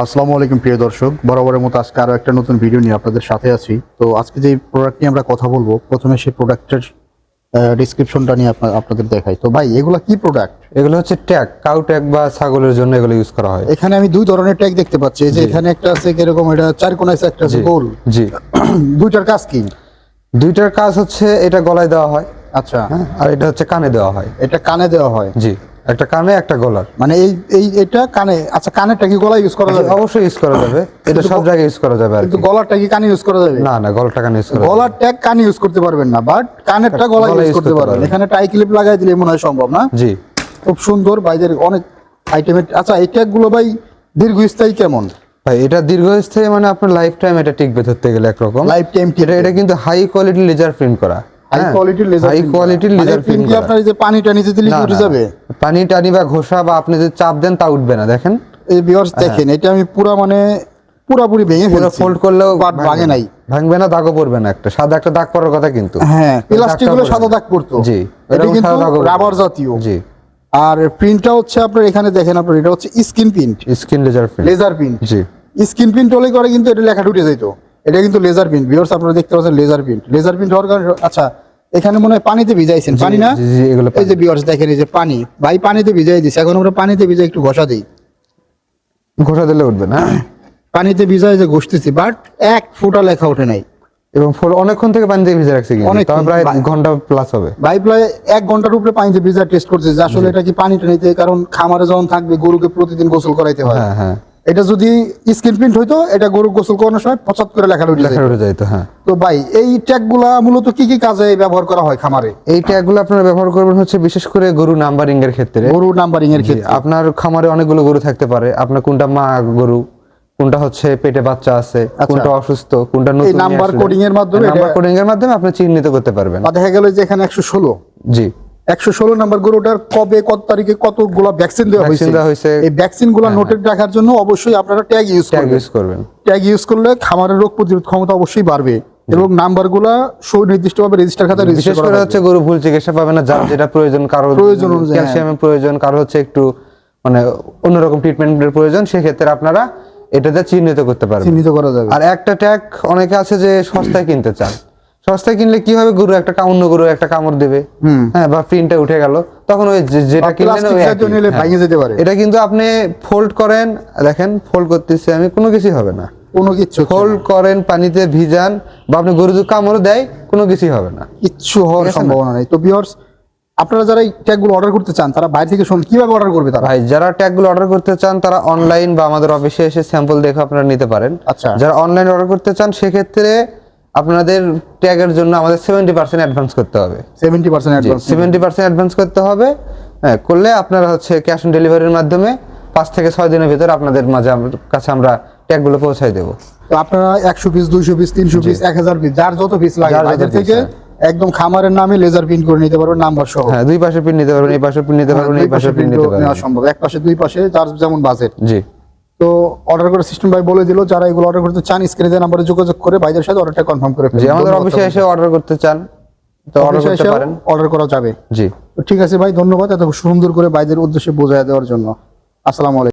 আসসালামু আলাইকুম প্রিয় দর্শক, বরাবরের মতো আজকে আরো একটা নতুন ভিডিও নিয়ে আপনাদের সাথে আছি। তো আজকে যে প্রোডাক্ট নিয়ে আমরা কথা বলবো, প্রথমে সেই প্রোডাক্টের ডেসক্রিপশনটা নিয়ে আপনাদের দেখাই। তো ভাই, এগুলা কি প্রোডাক্ট? এগুলো হচ্ছে ট্যাগ, কাউ ট্যাগ বা ছাগলের জন্য এগুলো ইউজ করা হয়। এখানে আমি দুই ধরনের ট্যাগ দেখতে পাচ্ছি। এই যে এখানে একটা আছে এরকম, এটা চার কোণা আছে, একটা আছে গোল। জি দুইটার কাজ কি? দুইটার কাজ হচ্ছে এটা গলায় দেওয়া হয়, আচ্ছা, আর এটা হচ্ছে কানে দেওয়া হয়। এটা কানে দেওয়া হয়। জি, একটা কানে একটা গলার। মানে এটা কানে। আচ্ছা, কানেরটা কি গলায় ইউজ করা যাবে? অবশ্যই ইউজ করা যাবে, এটা সব জায়গায় ইউজ করা যাবে। আর কিন্তু গলারটা কি কানে ইউজ করা যাবে? না না, গলাটা কানে ইউজ করা যাবে। গলার ট্যাগ কানে ইউজ করতে পারবেন না, বাট কানেরটা গলায় ইউজ করতে পারবেন। এখানে টাই ক্লিপ লাগাই দিলে মনে হয় সম্ভব না? জি, খুব সুন্দর বাইদের অনেক আইটেমের। আচ্ছা, এই ট্যাগগুলো ভাই দীর্ঘস্থায়ী কেমন? ভাই এটা দীর্ঘস্থায়ী, মানে আপনার লাইফ টাইম এটা টিকবে ধরতে গেলে একরকম লাইফ টাইম এটা কিন্তু হাই কোয়ালিটি লেজার প্রিন্ট করা। হাই কোয়ালিটির লেজার, হাই কোয়ালিটির লেজার প্রিন্ট কি আপনার এই যে পানিটা নিচে দিলে উঠে যাবে? পানি টানি বা ঘষা বা আপনি যদি চাপ দেন তা উঠবে না। দেখেন এই ভিউয়ার্স, দেখেন এটা আমি পুরোপুরি ভেঙে ফেলছি। ফোল্ড করলেও ভাঙে নাই, ভাঙবে না, দাগও পড়বে না। একটা সাদা একটা দাগ পড়ার কথা কিন্তু। হ্যাঁ, প্লাস্টিক গুলো সাদা দাগ পড়তো। জি, এটা কিন্তু রাবার জাতীয়। জি, আর প্রিন্টটা হচ্ছে আপনার এখানে দেখেন, আপনার এটা হচ্ছে screen print, screen laser print. Laser print. জি, স্ক্রিন প্রিন্ট হলে করে কিন্তু এটা লেখাটা উঠে যাইতো। এটা কিন্তু লেজার প্রিন্ট। ভিউয়ার্স, আপনারা দেখতে পাচ্ছেন লেজার প্রিন্ট। লেজার প্রিন্ট হওয়ার কারণে, আচ্ছা এখানে মনে হয় পানিতে ভিজাইছেন, পানি না? জি জি, এগুলো এই যে ভিউয়ার্স দেখেন, এই যে পানি, ভাই পানিতে ভিজাই দিছে। এখন আমরা পানিতে ভিজাই একটু ঘষা দিই, ঘষা দিলে উঠবে না। পানিতে ভিজাই যে ঘষতেছি, বাট এক ফোঁটা লেখা ওঠে নাই। এবং অনেকক্ষণ থেকে পানি দিয়ে ভিজে রাখছি, অনেকক্ষণ, প্রায় ঘন্টা প্লাস হবে। ভাই প্রায় 1 ঘন্টার উপরে পানিতে ভিজা টেস্ট করতেছে যে আসলে এটা কি পানিটা নিতে, কারণ খামারে যখন থাকবে গরুকে প্রতিদিন গোসল করাইতে হয়। হ্যাঁ হ্যাঁ, এটা যদি স্ক্রিন প্রিন্ট হইতো, এটা গরু গোসল করানোর সময় পচাত করে লেখা উঠে লেখা উঠে যাইতো। হ্যাঁ, তো ভাই এই ট্যাগগুলা মূলত কি কি কাজে ব্যবহার করা হয় খামারে? এই ট্যাগগুলো আপনারা ব্যবহার করবেন হচ্ছে বিশেষ করে গরু নাম্বারিং এর ক্ষেত্রে। গরু নাম্বারিং এর ক্ষেত্রে আপনার খামারে অনেকগুলো গরু থাকতে পারে, আপনার কোনটা মা গরু, কোনটা হচ্ছে পেটে বাচ্চা আছে, কোনটা অসুস্থ, কোনটা নতুন, এই নাম্বার কোডিং এর মাধ্যমে, নাম্বার কোডিং এর মাধ্যমে আপনি চিহ্নিত করতে পারবেন। দেখা গেল যে এখানে 116, জি, 116 নাম্বার গরুটার কবে কত তারিখে কতগুলো ভ্যাকসিন দেওয়া হয়েছে, এই ভ্যাকসিন গুলো নোট রাখার জন্য অবশ্যই আপনারা ট্যাগ ইউজ করবেন। ট্যাগ ইউজ করলে খামারের রোগ প্রতিরোধ ক্ষমতা অবশ্যই বাড়বে এবং নাম্বারগুলো সুনির্দিষ্টভাবে রেজিস্টার খাতায় রেজিস্টার করা হবে। হচ্ছে গরু ভুল চিকিৎসা পাবে না, যার যেটা প্রয়োজন, কারো ক্যালসিয়ামের প্রয়োজন, কারো হচ্ছে একটু মানে অন্যরকম ট্রিটমেন্টের প্রয়োজন, সেক্ষেত্রে আপনারা এটাতে চিহ্নিত করতে পারবেন, চিহ্নিত করা যাবে। আর একটা ট্যাগ অনেকে আছে যে সস্তায় কিনতে চান। সস্তায় কিনলে কি হবে, গরু একটা অন্য গরু একটা কামড় দেবে, হ্যাঁ, বা প্রিন্টটা উঠে গেল, তখন ওই যেটা কিনলেন ভেঙে যেতে পারে। এটা কিন্তু আপনি ফোল্ড করেন, দেখেন ফোল্ড করতেছি আমি, কোনো কিছুই হবে না, কোনো কিছু। ফোল্ড করেন, পানিতে ভিজান, বা আপনি গরু যদি কামড় দেয়, কোনো কিছুই হবে না, কিচ্ছু হওয়ার সম্ভাবনা নেই। তো ভিউয়ার্স, আপনারা যারা এই ট্যাগগুলো অর্ডার করতে চান, তারা বাইরে থেকে শুনুন কিভাবে অর্ডার করবে তারা? ভাই যারা ট্যাগগুলো অর্ডার করতে চান, তারা অনলাইন বা আমাদের অফিসে এসে স্যাম্পল দেখে আপনারা নিতে পারেন। আচ্ছা, যারা অনলাইন অর্ডার করতে চান, সেক্ষেত্রে আপনাদের ট্যাগের জন্য আমাদের 70% অ্যাডভান্স করতে হবে। 70% অ্যাডভান্স করতে হবে। হ্যাঁ, করলে আপনারা হচ্ছে ক্যাশ অন ডেলিভারির মাধ্যমে 5 থেকে 6 দিনের ভিতরে আপনাদের কাছে আমরা ট্যাগগুলো পৌঁছায় দেবো। তো আপনারা 100 পিস, 200 পিস, 300 পিস, 1000 পিস, যার যত পিস লাগে বাজার থেকে একদম খামারের নামে লেজার প্রিন্ট করে নিতে পারবেন, নাম্বার সহ। হ্যাঁ, দুই পাশে প্রিন্ট নিতে পারবেন, এই পাশে প্রিন্ট নিতে পারবেন, এই পাশে প্রিন্ট নিতে পারবেন, নেওয়া সম্ভব। এক পাশে, দুই পাশে, যার যেমন বাজেট। জি। তো অর্ডার করার সিস্টেম ভাই বলে দিল। যারা এগুলো অর্ডার করতে চান, স্ক্রিনে দেওয়া নম্বরে যোগাযোগ করে ভাইদের সাথে অর্ডারটা কনফার্ম করে ফেলুন। জি, আমাদের অফিসে এসে অর্ডার করতে চান তো অর্ডার করতে পারেন, অর্ডার করা যাবে। জি। তো ঠিক আছে ভাই, ধন্যবাদ এত সুন্দর করে ভাইদের উদ্দেশ্যে বোঝায় দেওয়ার জন্য। আসসালামু আলাইকুম।